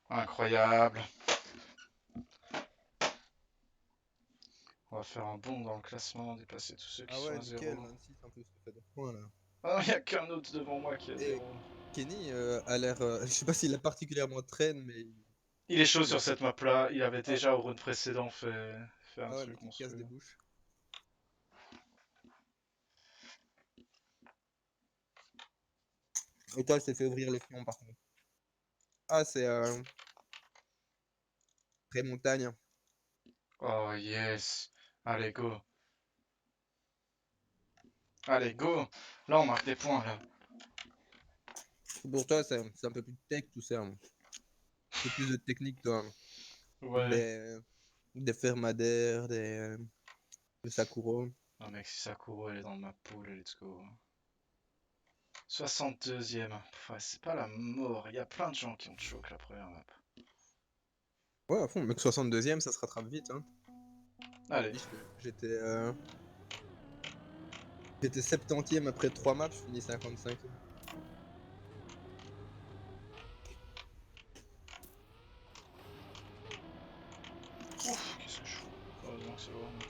Incroyable. On va faire un bond dans le classement, dépasser tous ceux qui Ah sont ouais, à nickel, zéro. 26 en plus, ça fait 2 points là. Ah non, il n'y a qu'un autre devant moi qui est à Et 0. Kenny a l'air. Je sais pas s'il a particulièrement traîne, mais Il est chaud il a sur fait. cette map là, il avait Ah, déjà au round précédent fait un ah ouais, mais truc qui casse monstrueux. des bouches. Et toi, elle s'est fait ouvrir les fions par contre. Ah, c'est Pré Montagne. Oh yes. Allez, go. Allez, go. Là, on marque des points là. Pour toi, c'est un peu plus tech tout ça, hein. Un peu plus de technique, toi, hein. Ouais. Des Fermadères, des Sakuro. Non mec, si Sakuro elle est dans ma poule, let's go. 62e. Ouais, c'est pas la mort. Il y a plein de gens qui ont choke la première map. Ouais, à fond, mec, 62e, ça se rattrape vite, hein. Allez. J'étais j'étais 70e après 3 maps, je finis 55e. Ouf, qu'est-ce que je fous. Heureusement que c'est le warm-up.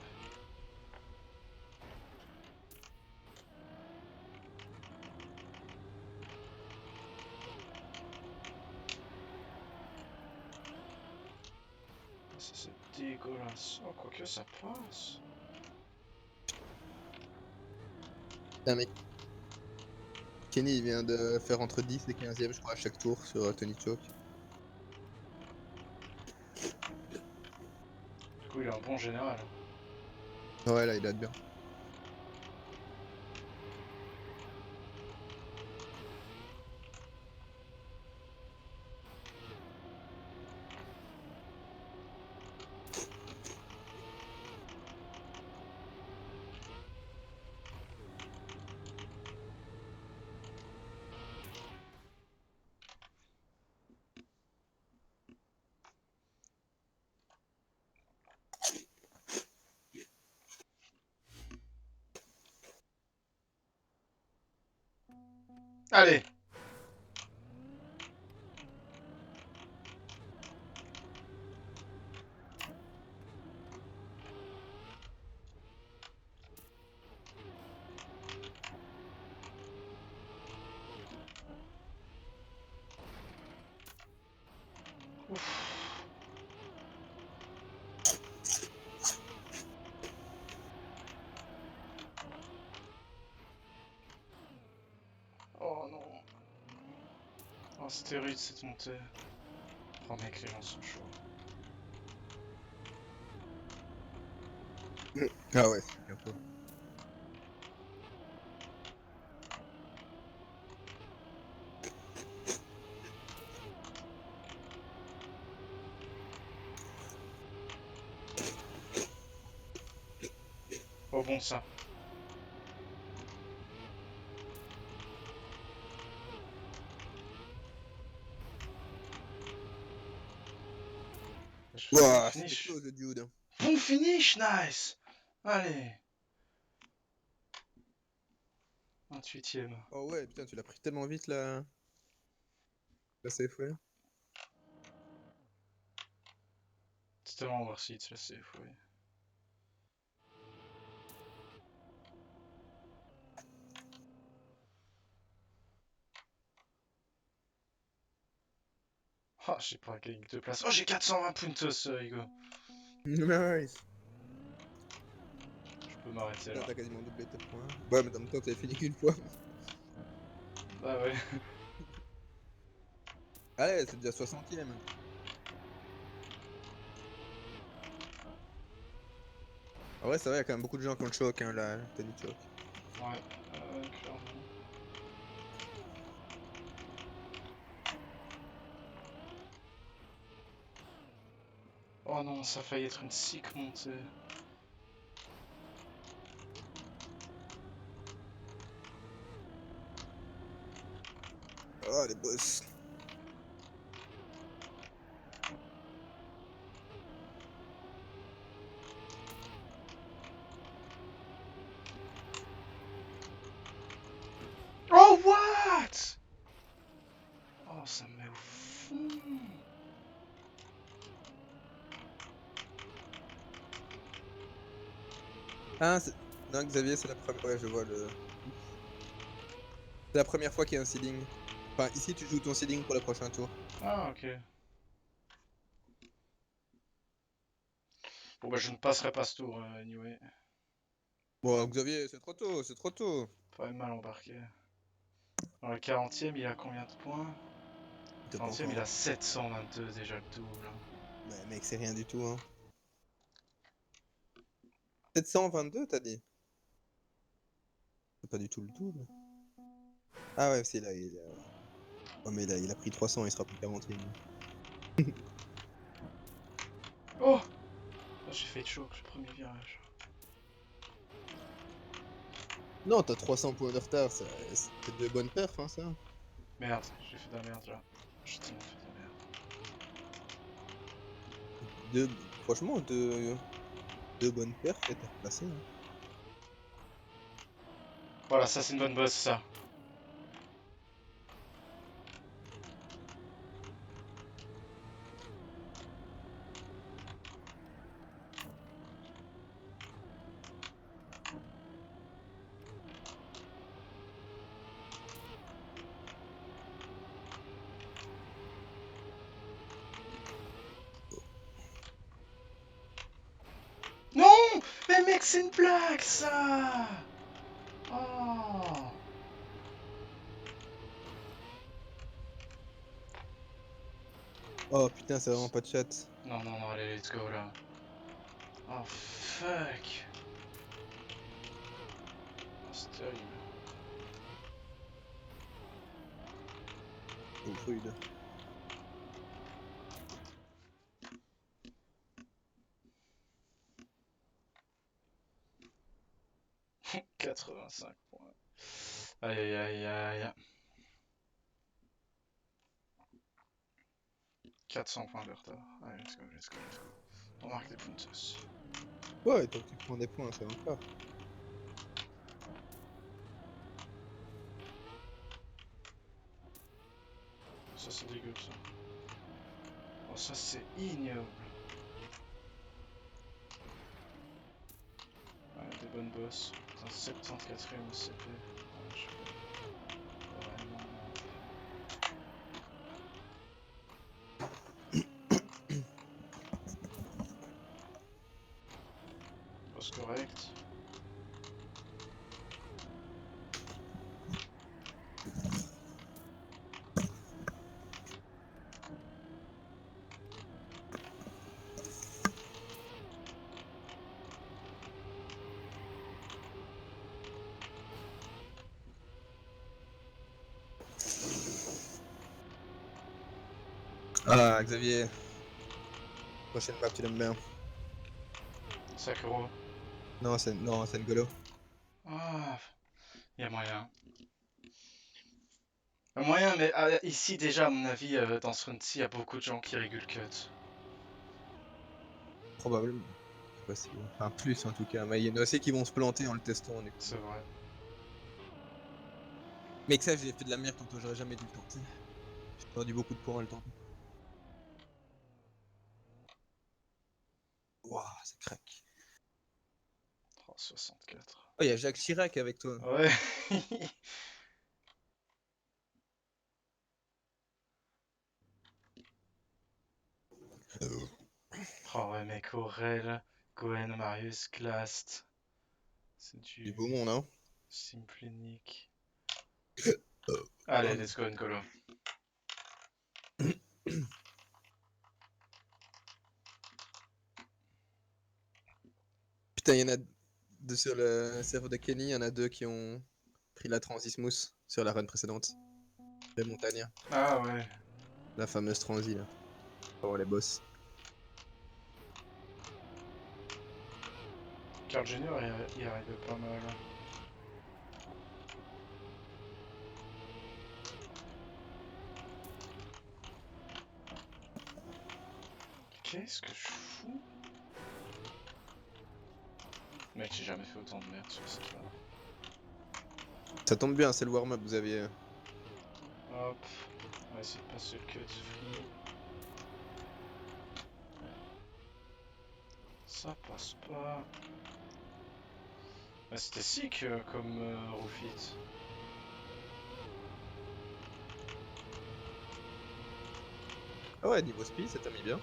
Ça c'est dégueulasse. Oh, quoique ça passe. Putain, mec, Kenny il vient de faire entre 10 et 15e, je crois, à chaque tour sur Tony Choke. Du coup, il est un bon général. Ouais, là, il date bien. Allez. Ouf. Oh non. Oh, c'était rude cette montée. Oh mec, les gens sont chauds. Ah ouais, c'est bien fort. Oh bon ça. Je fais un bon Ouah, c'était finish. close le dude. Bon finish, nice. Allez. 28e. Oh ouais, putain, tu l'as pris tellement vite là. La safe way. C'est tellement overseat, là c'est fou. Oh, j'ai pas gagné de place. Oh, j'ai 420 puntos, Hugo. Nice. Je peux m'arrêter Putain, là. t'as quasiment doublé tes points. Ouais, mais en même temps, t'avais fini qu'une fois. Bah ouais. Allez, c'est déjà 60e. En vrai, c'est vrai, il y a quand même beaucoup de gens qui ont le choc, hein, là, Tony Choke. Ouais, clairement. Oh non, ça a failli être une sick montée. Oh, les boss. Oh, what? Oh, ça me met au fond. Ah, non, Xavier, c'est la première. Ouais, je vois le. C'est la première fois qu'il y a un seeding. Enfin, ici, tu joues ton seeding pour le prochain tour. Ah, ok. Bon, bah, je ne passerai pas ce tour, anyway. Bon, Xavier, c'est trop tôt, c'est trop tôt. Pas mal embarqué. Dans le 40e, il a combien de points? T'as pas 40e, encore. il a 722 déjà le double. Mais mec, c'est rien du tout, hein. 722, t'as dit? C'est pas du tout le double. Ah ouais, c'est là, Oh, mais là, il a pris 300, il sera plus 40e. Oh! Ah, j'ai fait choke le premier virage. Non, t'as 300 points de retard, c'est deux bonnes perfs, hein, ça. Merde, j'ai fait de la merde là. J'ai tellement fait de la merde. Franchement, deux bonnes perfs et t'es replacé, hein. Voilà, ça c'est une bonne bosse, ça. Non! Mais mec, c'est une blague, ça! Oh! Oh putain, c'est vraiment pas de chat. Non, non, non, allez, let's go là. Oh fuck! Oh, c'est terrible. Oh, rude. « 85 points. Aïe aïe aïe aïe. 400 points de retard. Allez, let's go, let's go, let's go. On marque des puntos. Ouais, tant que tu prends des points, c'est encore. Ça c'est dégueu ça. Oh, ça c'est ignoble. Ouais, des bonnes bosses. Putain, 74ème CP. Ouais, je fais vraiment. Boss correct. Ah, Xavier. Prochaine map, tu l'aimes bien. Sakuro. Non, c'est N'Golo. Ah, il y a moyen. Y a moyen, mais ici déjà, à mon avis, dans ce run-ci, il y a beaucoup de gens qui régulent cut. Probablement. C'est possible. Enfin, plus en tout cas. Mais il y en a aussi qui vont se planter en le testant. Du coup. C'est vrai. Mais que ça, j'ai fait de la merde tantôt, j'aurais jamais dû le tenter. J'ai perdu beaucoup de points en le tentant. Waouh, ça craque. Oh, 64. Oh, il y a Jacques Chirac avec toi. Ouais. Oh ouais, mec, Aurel, Goen, Marius, Glast. C'est Du du beau monde, hein. Simplinic. Allez, Pardon. let's go, N'Golo. Putain, il y en a deux sur le serveur de Kenny, il y en a deux qui ont pris la Transismousse sur la run précédente. Les Montagnards. Ah ouais. La fameuse transi là. Pour les boss. Carl Junior, il arrivait pas mal. Qu'est-ce que je fous? Mec, j'ai jamais fait autant de merde sur cette là. Ça tombe bien, c'est le warm-up, vous aviez. Hop. On va essayer de passer le cut free. Ça passe pas. Bah, c'était sick comme Roofit. Ah ouais, niveau speed, ça t'a mis bien.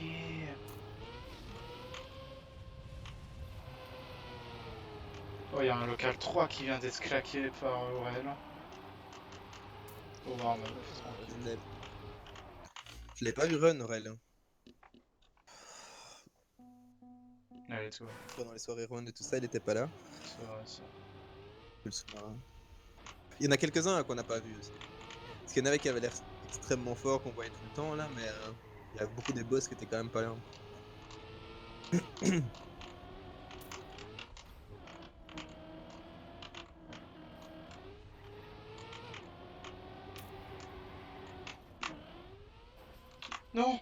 Yeah. Oh, il y a un local 3 qui vient d'être claqué par Aurel. Oh, Warm up, tranquille. Je l'ai pas vu run, Aurel. Allez, toi. Pendant les soirées run et tout ça, il était pas là. C'est vrai, ça. Je le souviens. Il y en a quelques-uns là, qu'on n'a pas vu aussi. Parce qu'il y en avait qui avaient l'air extrêmement forts, qu'on voyait tout le temps là, mais il y a beaucoup des boss qui étaient quand même pas là. Non!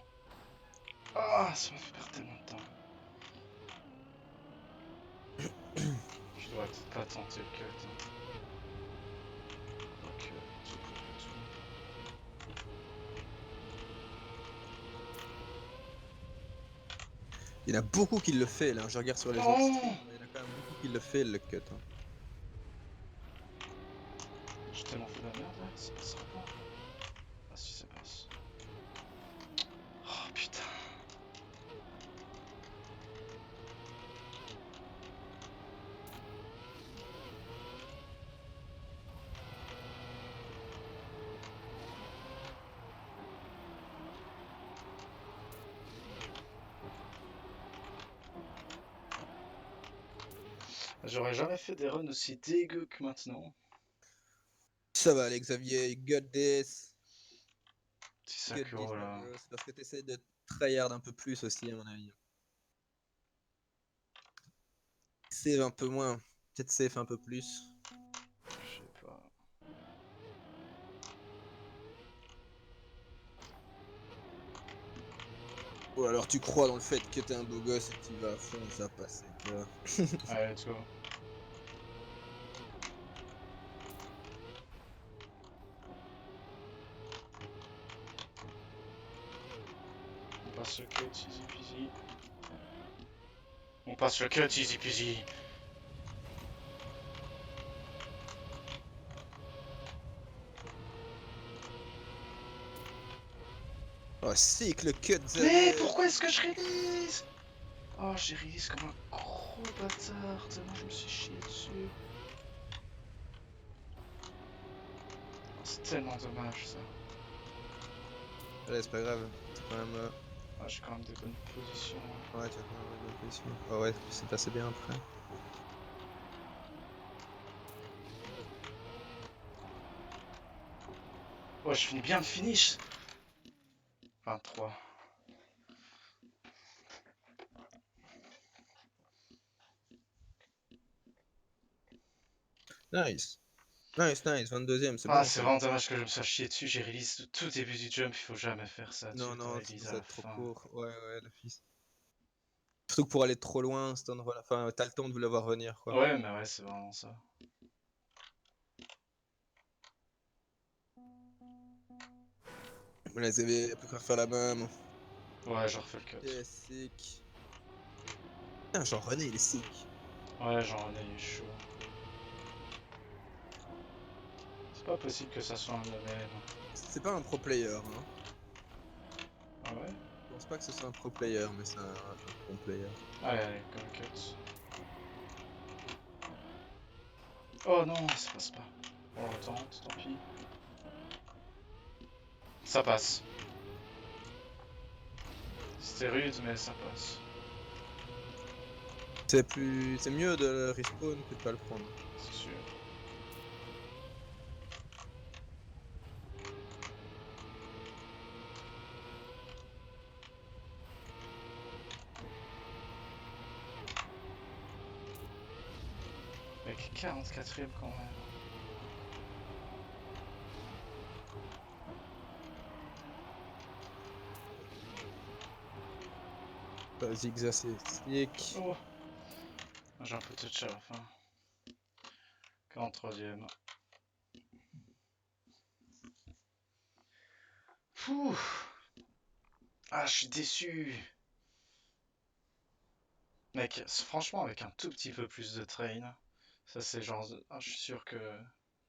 Ah, ça m'a fait perdre tellement de temps. Je dois peut-être pas tenter le cut. Hein. Ok, tout pour le tout. Il y en a beaucoup qui le fait là, je regarde sur les autres Non! streams, il y en a quand même beaucoup qui le fait le cut. Hein. J'ai tellement fait de la merde là, ça passera pas. Ah si, ça passe. Oh putain. J'aurais jamais fait des runs aussi dégueux que maintenant. Ça va aller Xavier, you got this. Si Cut this Sakuro mon là. gosse, parce que t'essaies de tryhard un peu plus aussi à mon avis. Save un peu moins, peut-être save un peu plus. Je sais pas. Ou alors tu crois dans le fait que t'es un beau gosse et que tu vas à fond et ça va passer, tu vois. Allez, let's go. On passe le cut, easy peasy. On passe le cut, easy peasy. Oh c'est que le cut Mais Xavier. pourquoi est-ce que je réalise? Oh, j'ai réalisé comme un gros bâtard, tellement je me suis chié dessus. Oh, c'est tellement dommage ça. Allez c'est pas grave, c'est quand même... Ah, j'ai quand même des bonnes positions. Hein. Ouais tu as quand même une bonne position. Oh ouais, c'est assez bien après. Oh, je finis bien le finish. 23. Nice. Nice, nice, 22ème, c'est Ah, bon c'est ça. vraiment dommage que je me sois chié dessus. J'ai release au tout début du jump. Il faut jamais faire ça. Non, Tu t'as non, release à ça va la être trop fin. court. Ouais, ouais, d'office. Surtout que pour aller trop loin, cet endroit enfin, t'as le temps de le voir venir, quoi. Ouais, mais ouais, c'est vraiment ça. Mais les avez pu faire la même. Ouais, je refais le cut. Ok, sick. Putain, Jean-René, il est sick. Ouais, j'en ai eu chaud. C'est pas possible que ça soit un même. C'est pas un pro player, hein. Ah ouais? Je pense pas que ce soit un pro player, mais c'est un bon player. Allez, allez, comme cut. Oh non, ça passe pas. On retente, tant pis. Ça passe. C'était rude, mais ça passe. C'est mieux de le respawn que de pas le prendre. C'est sûr. Avec 44ème quand même. Vas-y, Xa, c'est sick. Oh, j'ai un peu touché à la fin. 43ème. Ouh. Ah, je suis déçu. Mec, franchement, avec un tout petit peu plus de train, ça c'est genre... Ah, je suis sûr que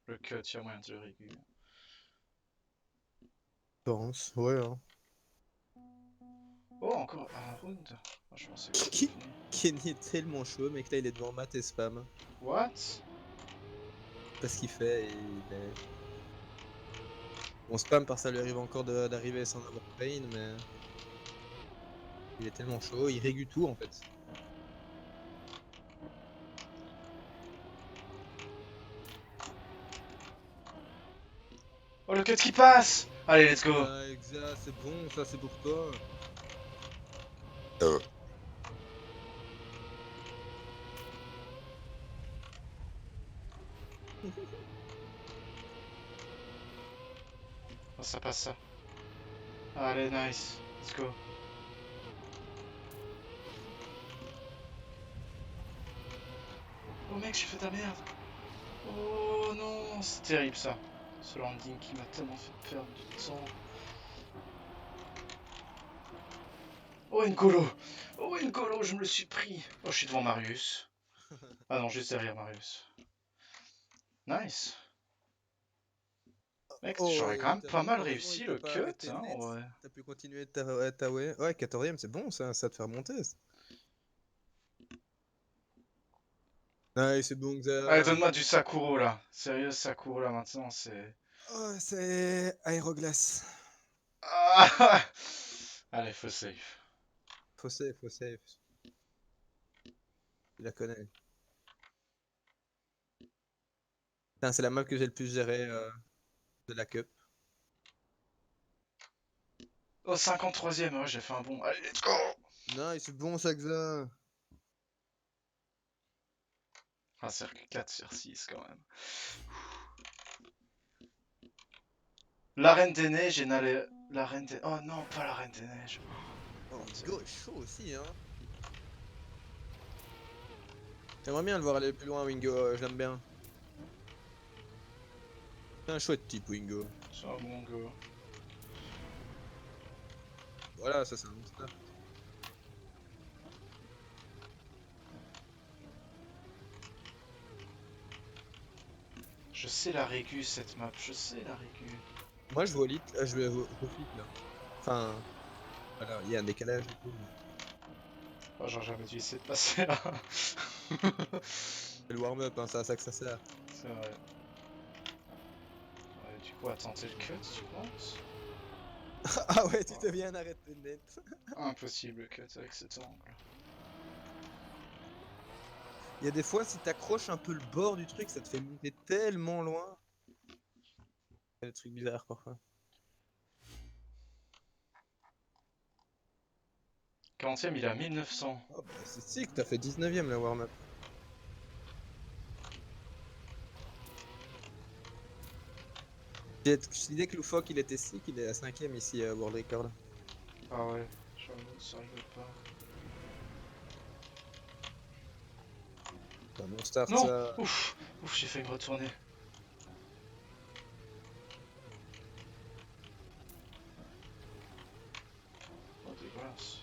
le cut, il y a moyen de le réguler. Je pense, ouais. Hein. Oh, encore un round? Ah, je pensais que c'était Ki- fini. Kenny est tellement chaud, mec, là il est devant Matt et Spam. What? Pas ce qu'il fait, et il est... Bon, Spam, par ça lui arrive encore d'arriver sans avoir pain, mais... Il est tellement chaud, il régule tout en fait. Oh, le cut qui passe! Allez, let's go! Ah, Exa, c'est bon, ça c'est pour toi. Oh, ça passe ça. Allez, nice. Let's go. Oh mec, j'ai fait ta merde. Oh non, c'est terrible ça. Ce landing qui m'a tellement fait perdre du temps. Oh N'Golo. Oh N'Golo, je me le suis pris. Oh, je suis devant Marius. Ah non, juste derrière Marius. Nice. Mec, Oh, j'aurais quand même pas mal heureusement il réussi t'a le pas cut, arrêté hein, net. ouais. T'as pu continuer ta way. Ouais, 14ème, c'est bon ça te fait remonter. Ouais, c'est bon Allez, Xa. donne-moi du Sakuro là. Sérieux, Sakuro là maintenant, c'est... Oh, c'est Aéroglace. Ah. Allez, faut safe. Faut save. Tu la connais. Putain, c'est la map que j'ai le plus géré de la cup. Oh, 53ème, ouais, j'ai fait un bon. Allez, let's go! Nice, c'est bon ça, Xa. Un cercle 4 sur 6 quand même. La Reine des Neiges et la Reine des... Oh non, pas la Reine des Neiges. Oh, Oh, Wingo est chaud aussi, hein. J'aimerais bien le voir aller plus loin, Wingo, je l'aime bien. C'est un chouette type, Wingo. c'est un bon go. Voilà, ça c'est un bon start. Je sais la régu cette map, je sais la régu. Moi je vois lit, je vais au flic là. Enfin, voilà, il y a un décalage et tout. Oh, j'aurais jamais dû essayer de passer là. C'est le warm-up, hein, c'est à ça que ça sert. C'est vrai. Ouais, du coup, à tenter le cut, tu penses? Ah ouais, tu t'es bien arrêté net. Impossible le cut avec cet angle. Il y a des fois, si t'accroches un peu le bord du truc, ça te fait monter tellement loin. C'est des trucs bizarres parfois. 40ème, il est à 1900. Oh bah c'est sick, t'as fait 19ème la warm-up. Je disais que Loufoque il était sick, il est à 5ème ici à World Record. Ah ouais, j'avoue, ça rigole pas. C'est un bon start Non! ça. Ouf! Ouf, j'ai failli me retourner. Oh, dégueulasse.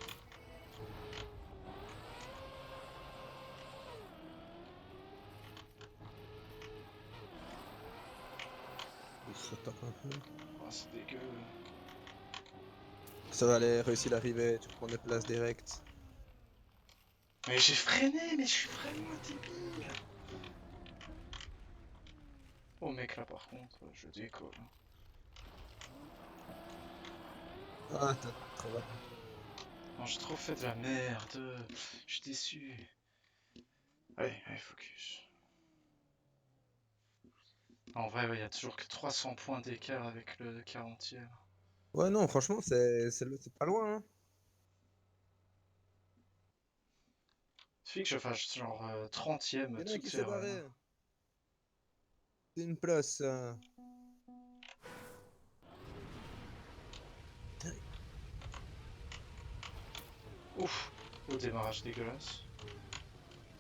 Il se retape un peu. Oh, c'est dégueu. Ça va aller, réussir l'arrivée, tu prends des places directes. Mais j'ai freiné, mais je suis vraiment un débile! Oh mec, là par contre, je décolle. Ah, t'as trop raté. Non, j'ai trop fait de la merde. Je suis déçu. Allez, allez, focus. En vrai, il y a toujours que 300 points d'écart avec le 40ème. Ouais, non, franchement, c'est pas loin, hein. Suffit que je fasse genre 30ème, Y'en a un tout qui s'est ira. barré. C'est une place, ça. Ouf, au démarrage dégueulasse.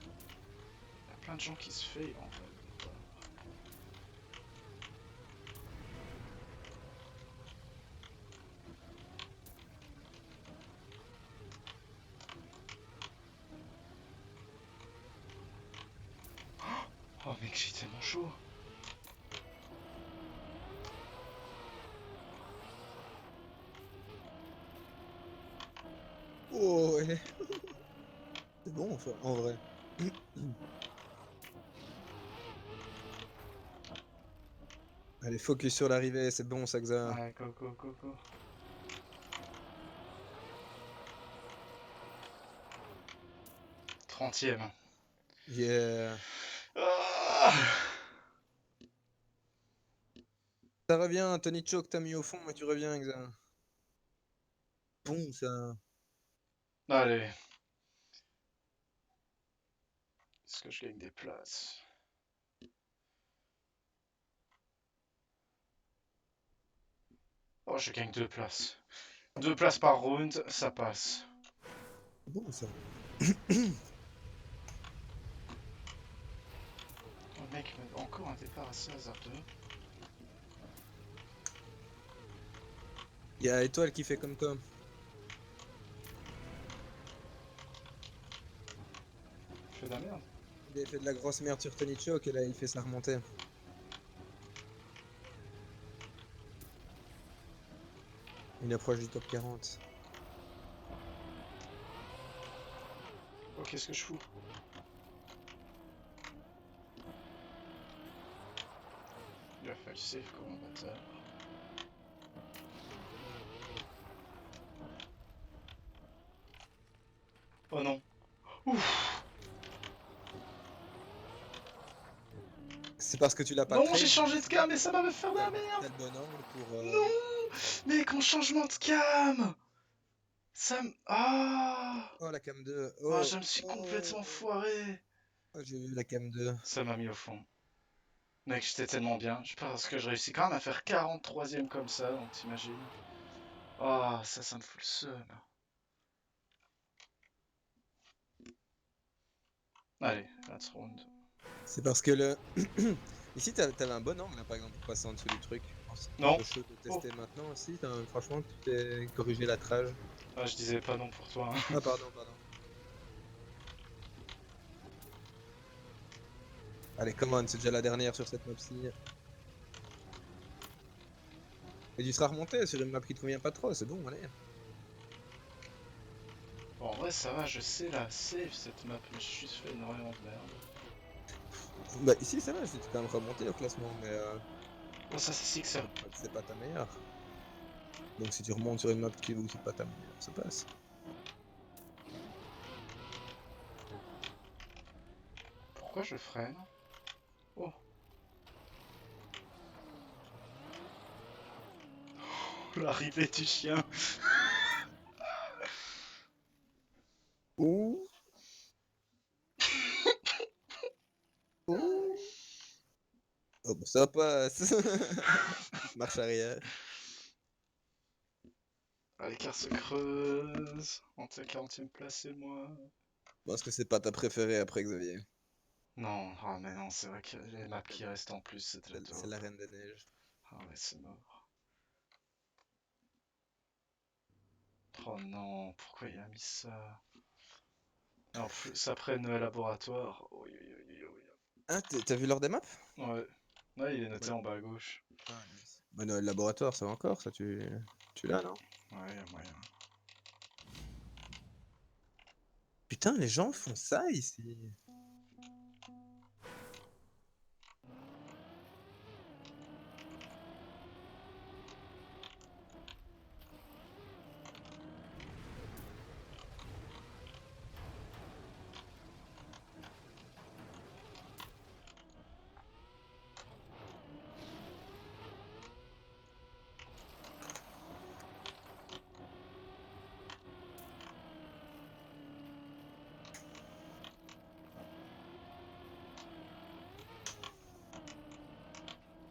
Il y a plein de gens qui se fail en fait. mec, j'ai tellement chaud. Oh ouais. C'est bon enfin, en vrai. Allez, focus sur l'arrivée, c'est bon Saxa. Ouais, go, go, go, go. Trentième. Yeah. Ah, Ça revient, Tony Choke t'as mis au fond, mais tu reviens, Xa. Bon ça. allez. Est-ce que je gagne des places? Oh, je gagne 2 places. 2 places par round, ça passe. Bon ça. Oh, mec, encore un départ assez hasardeux. Il y a Étoile qui fait comme toi. Je fais de la merde. Il a fait de la grosse merde sur Tony Choke et là il fait sa remontée. Il approche du top 40. Oh, qu'est-ce que je fous? Il a fallu save comme un bâtard. Oh non. Ouf. C'est parce que tu l'as pas Non, trade. j'ai changé de cam et ça va me faire de la T'as merde. le bon angle pour. Non. Mec, mon changement de cam. Ça me... Ah. Oh la cam 2. Oh, Oh. je me suis Oh. complètement foiré. Oh, j'ai vu la cam 2. Ça m'a mis au fond. Mec, j'étais tellement bien. Je pense que je réussis quand même à faire 43ème comme ça, donc t'imagines. Oh, ça me fout le seum. Allez, let's round. C'est parce que le. Ici t'avais un bon angle là, par exemple pour passer en dessous du truc. Non. Le show de tester maintenant aussi. Franchement tu t'es corrigé la trage. Ah, je disais pas non pour toi. Hein. Ah pardon, pardon. Allez, come on, c'est déjà la dernière sur cette map-ci. Et tu seras remonté sur une map qui te convient pas trop, c'est bon, allez. Bon, en vrai, ça va, je sais la save cette map, mais je suis fait énormément de merde. Bah ici ça va, j'étais quand même remonté au classement, mais Bon, ça, c'est si que ça. c'est pas ta meilleure. Donc si tu remontes sur une map qui où c'est pas ta meilleure, ça passe. Pourquoi je freine? Oh. L'arrivée du chien. Ouh. Ouh. Oh bah ça passe. Marche arrière. Ah, l'écart se creuse. Entre la 40ème place et moi. Je pense que c'est pas ta préférée après Xavier. Non, ah mais non, c'est vrai que les maps qui restent en plus, c'est déjà C'est top. la Reine des Neiges. Ah ouais, c'est mort. Oh non, pourquoi il a mis ça? Et en plus, après Noël Laboratoire. Oui, oui, oui, oui. Ah, t'as vu l'ordre des maps? Ouais. Ouais, il est noté Ouais. en bas à gauche. Ah, nice. Bah, le laboratoire, ça va encore, ça tu l'as, non? Ouais, y a moyen. Putain, les gens font ça ici.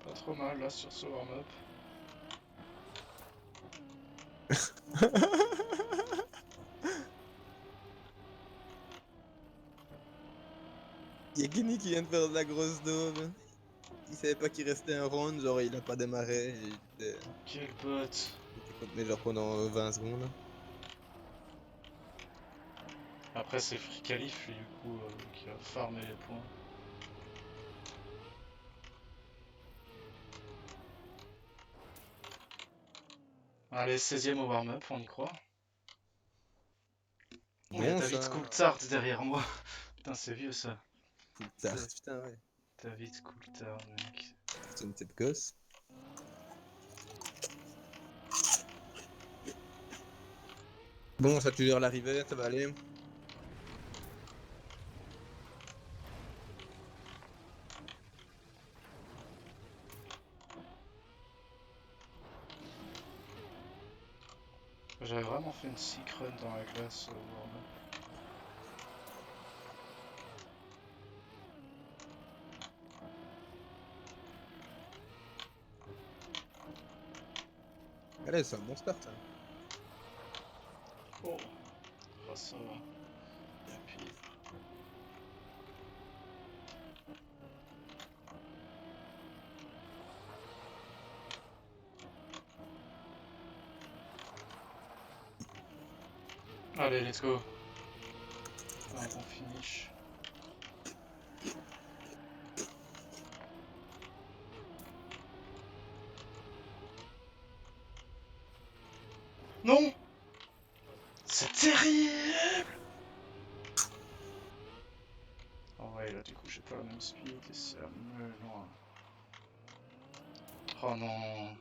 Pas trop mal là sur ce warm-up. Y'a Kenny qui vient de faire de la grosse daube. Il savait pas qu'il restait un round, genre il a pas démarré. Quel bot. Il était contre mais genre pendant 20 secondes. Après, c'est Free Calif, lui, du coup, qui a farmé les points. Allez, 16ème au warm-up, on y croit. Oh, il y a Bon David ça. Coulthard derrière moi. Putain, c'est vieux ça. Putain, putain ouais. David Coulthard, mec. C'est une tête gosse. Bon, ça tu gères l'arrivée, ça va aller. J'avais vraiment fait une sick run dans la glace au warm-up. Allez, c'est un bon start. Hein. Oh, oh ça va. Et puis... Allez, let's go. Un bon finish. Non! C'est terrible! Oh ouais, là du coup j'ai pas la même speed et c'est à me loin. Oh non!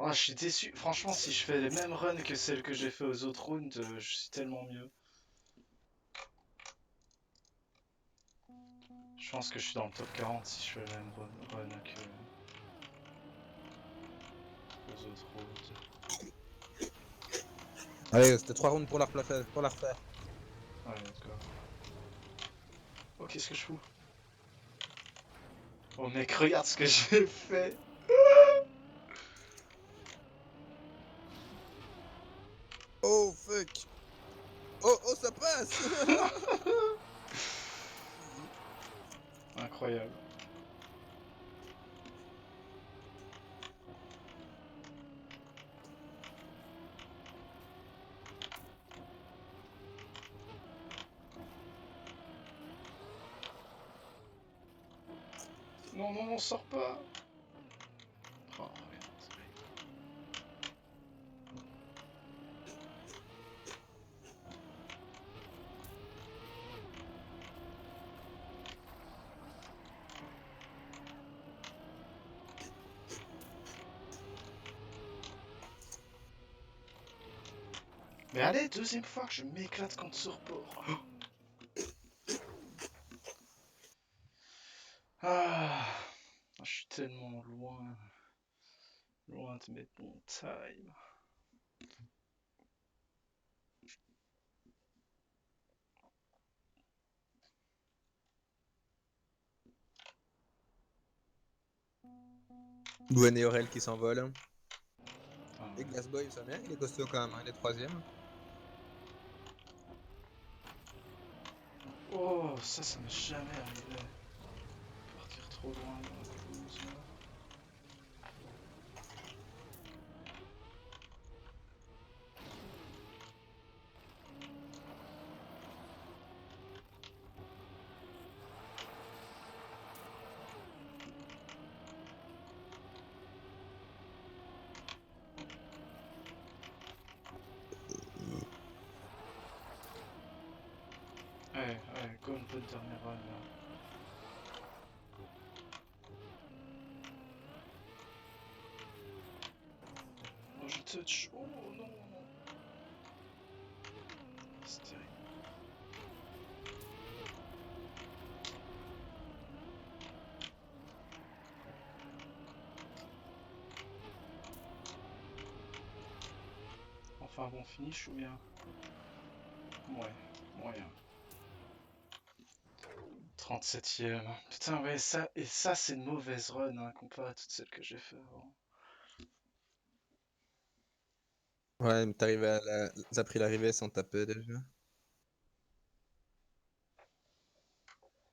Oh, je suis déçu. Franchement, si je fais les mêmes runs que celles que j'ai fait aux autres rounds, je suis tellement mieux. Je pense que je suis dans le top 40 si je fais la même run que aux autres rounds. Allez, c'était 3 rounds pour la refaire. Ouais, let's go. Oh, qu'est-ce que je fous? Oh mec, regarde ce que j'ai fait! Oh fuck. Oh, ça passe. Incroyable. Non, non, non, sors pas! Oh, regarde. Mais allez, deuxième fois que je m'éclate contre ce report. Ah, je suis tellement loin, loin de mettre mon time. Gwen et Aurel qui s'envolent. Ah, Et Glassboy, sa mère, il est costaud quand même, hein, il est 3ème. oh, ça m'est jamais arrivé. Partir trop loin dans la pelouse. Là. Ouais, go un peu de dernière run là. Oh, je touch. Oh non, non. C'est terrible. Enfin, bon finish ou bien? Ouais, moyen. 37ème. Putain, ouais, ça c'est une mauvaise run hein, comparé à toutes celles que j'ai fait avant. Ouais, mais t'arrives à la... T'as pris l'arrivée sans taper déjà.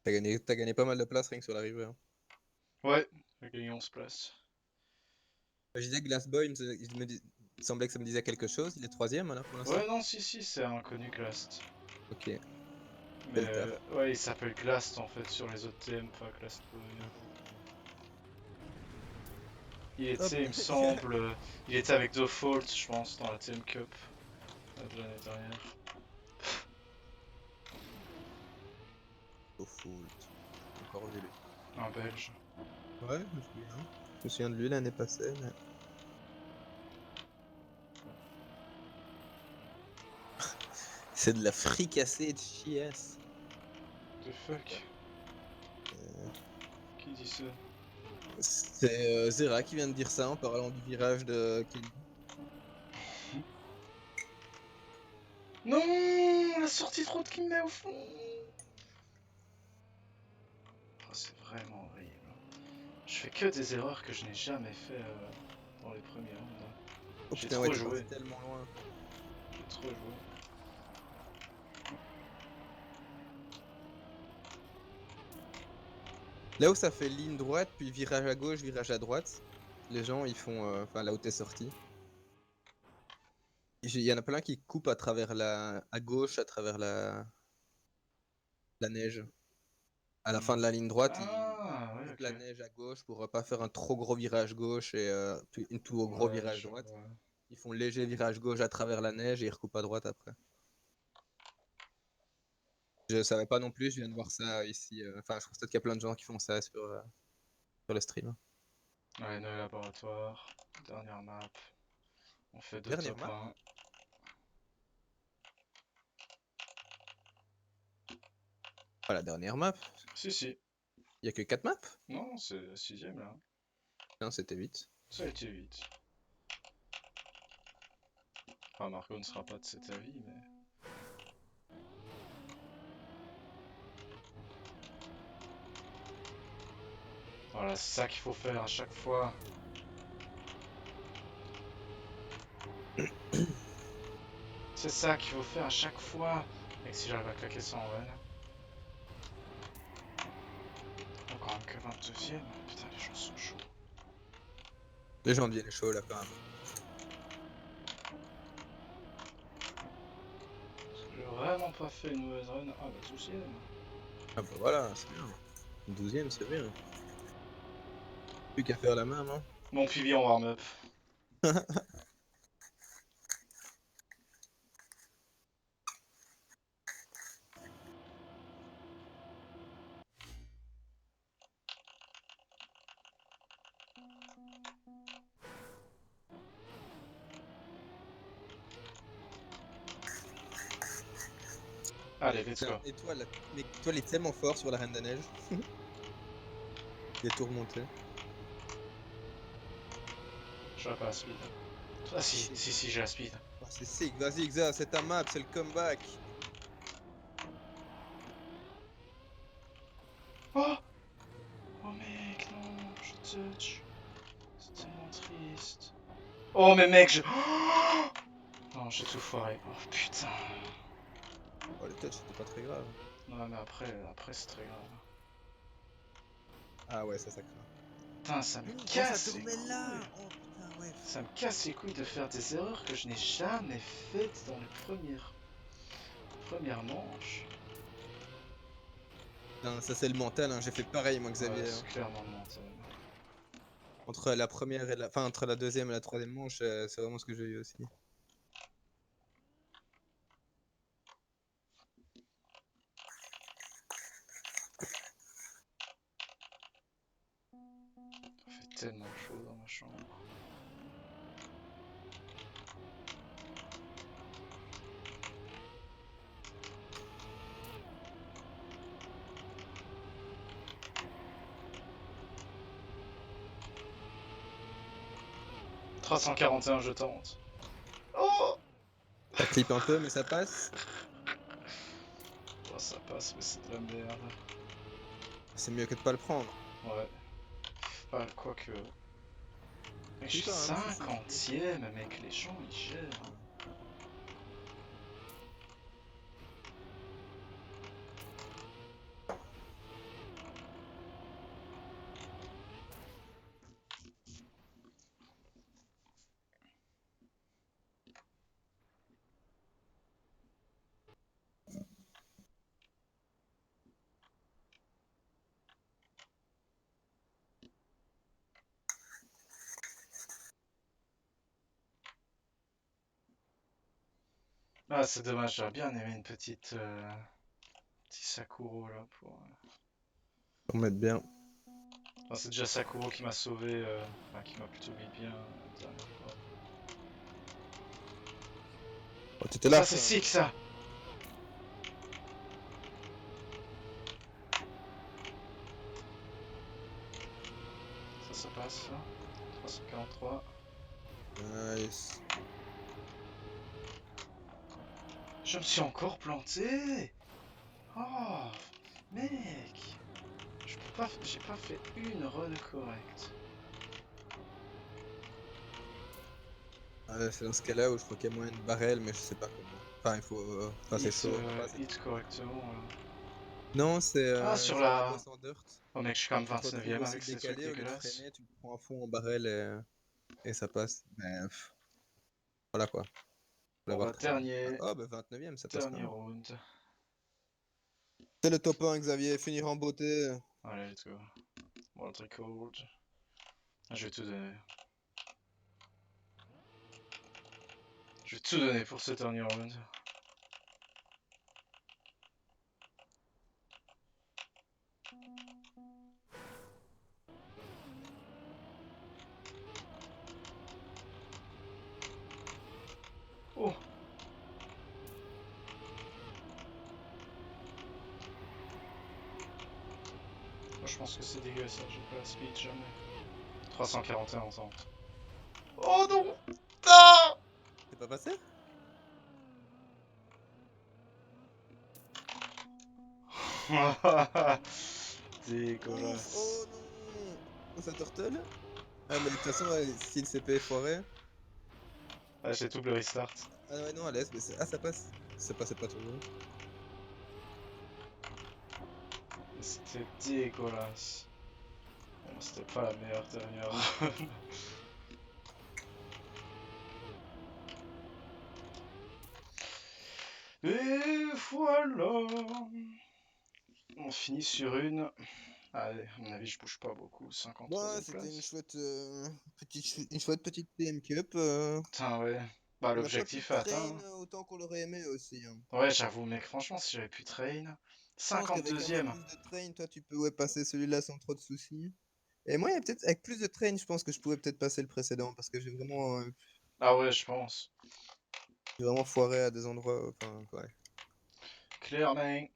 T'as gagné pas mal de place rien que sur l'arrivée. Hein. Ouais, j'ai gagné 11 places. Je disais Glassboy, il semblait que ça me disait quelque chose. Il est 3ème là pour l'instant. Ouais, non, si, c'est un inconnu Glast. Ok. Mais le taf. ouais, il s'appelle Glast en fait sur les autres thèmes, pas Glast Boy. Il Ah était, il bon? me semble, il était avec The Fault, je pense, dans la Team Cup de l'année dernière. Au fault. Encore vu lui. Un Belge. Ouais, je me souviens. Je me souviens de lui l'année passée, mais. C'est de la fricassée de chiasse. The fuck? Euh, Qui dit ça? C'est Zera qui vient de dire ça en parlant du virage de Kelly. Non, la sortie de route qui me met au fond. Oh, c'est vraiment horrible. Je fais que des erreurs que je n'ai jamais fait dans les premiers rounds. Oh J'ai putain, ouais, trop t'es parti joué. tellement loin. J'ai trop joué. Là où ça fait ligne droite, puis virage à gauche, virage à droite, les gens ils font. Enfin, là où t'es sorti. Il y en a plein qui coupent à travers à gauche, à travers la neige. À la fin de la ligne droite, ils Ah, ouais, coupent ok. la neige à gauche pour pas faire un trop gros virage gauche et un tout gros Ouais, virage je droite. vois. Ils font léger virage gauche à travers la neige et ils recoupent à droite après. Je savais pas non plus, je viens de voir ça ici. Enfin, je constate qu'il y a plein de gens qui font ça sur le stream. Ouais, nos laboratoires. Dernière map. On fait deux Dernière top map? 1. Pas la dernière map. Si, si. Il y a que 4 maps? Non, c'est la sixième là. Non, c'était 8. Ça a été vite. Enfin, Marco ne sera pas de cet avis, mais. Voilà, c'est ça qu'il faut faire à chaque fois. C'est ça qu'il faut faire à chaque fois. Et si j'arrive à claquer ça en run. Oh, quand même que 22ème. Putain, les gens sont chauds. Les gens deviennent chauds là quand même. J'ai vraiment pas fait une mauvaise run. Ah bah 12ème. Ah bah voilà, c'est bien. 12ème, c'est bien. Plus qu'à faire la même, hein. Mon PV en warm-up. Allez, let's go. Putain, et toi, mais toi, il est tellement fort sur la Reine de Neige. Les tours montées. J'aurais pas la speed. Ah si, j'ai la speed. Oh, c'est sick, vas-y Xa, c'est ta map, c'est le comeback. Oh Oh mec, non, je touch. C'est tellement triste. Oh mais mec, je... Oh non, j'ai tout foiré. Oh putain. Oh, le touch, c'était pas très grave. Non mais après c'est très grave. Ah ouais, ça craint. Putain, ça me Oh, ça casse les tournait là. couilles. Oh putain, ouais. Ça me casse les couilles de faire des erreurs que je n'ai jamais faites dans les premières manches. Putain, ça c'est le mental, hein. J'ai fait pareil moi Ouais, Xavier, hein. c'est clairement le mental. Entre la première et enfin entre la deuxième et la troisième manche, c'est vraiment ce que j'ai eu aussi. Ça fait tellement chaud dans ma chambre. « 341, je tente. » Oh Ça clip un peu mais ça passe. Oh, ça passe, mais c'est de la merde. C'est mieux que de pas le prendre. Ouais. Enfin, quoique... Mais je Si suis quand même, si. 50ème, mec, les gens ils gèrent. Ah, c'est dommage, j'aurais bien aimé une petite. Petit Sakuro là pour. Pour mettre bien. Enfin, c'est déjà Sakuro qui m'a sauvé, enfin qui m'a plutôt mis bien la dernière fois. Oh, t'étais Oh, là, ça c'est toi. sick ça! Ça passe ça. 343. Nice. Je me suis encore planté! Oh! Mec! Je peux pas. J'ai pas fait une run correcte. Ah, là, c'est dans ce cas-là où je crois qu'il y a moyen de barrel, mais je sais pas comment. Enfin, il faut. Enfin, c'est chaud, on a pas assez de Hit temps. correctement là. Non, Ah, sur c'est la la. bosse en dirt. Oh mec, je suis quand même Tu te retrouves 29ème aussi avec ces trucs décalé, au lieu de dégueulasses. freiner, tu te prends à fond en barrel et ça passe. Mais voilà quoi. Faut Bon l'avoir bah, traîné. Ah, dernier. oh, bah 29ème, ça passe quand Dernier même. round. C'est le top 1, Xavier, finir en beauté. Allez, let's go. Bon, cold. Je vais tout donner. Je vais tout donner pour ce dernier round. Oh! Moi, je pense que c'est dégueu ça, j'ai pas la speed jamais. 341 en temps. Oh non! Ah! C'est pas passé? Ouf, oh Dégueulasse. non! Oh, ça turtle? Ah, mais de toute façon, si le CP est foiré. Ah, j'ai double restart. Ah ouais, non, à l'aise, mais ah, ça passe. Ça passait pas toujours. C'était dégueulasse. Bon, c'était pas la meilleure dernière run. Et voilà! On finit sur une. Allez, à mon avis, je bouge pas beaucoup. Bah, 53ème c'était place. une chouette petite PM Cup. Putain, ouais. Bah, On n'a pas pu l'objectif est atteint, train hein. autant qu'on l'aurait aimé aussi, hein. Ouais, j'avoue, mec, franchement, si j'avais pu train. Je pense qu'avec un peu 52ème. plus de train, toi, tu peux ouais, passer celui-là sans trop de soucis. Et moi, il y a peut-être avec plus de train, je pense que je pouvais peut-être passer le précédent parce que Ah ouais, je pense. j'ai vraiment foiré à des endroits. Enfin, ouais. Clairement.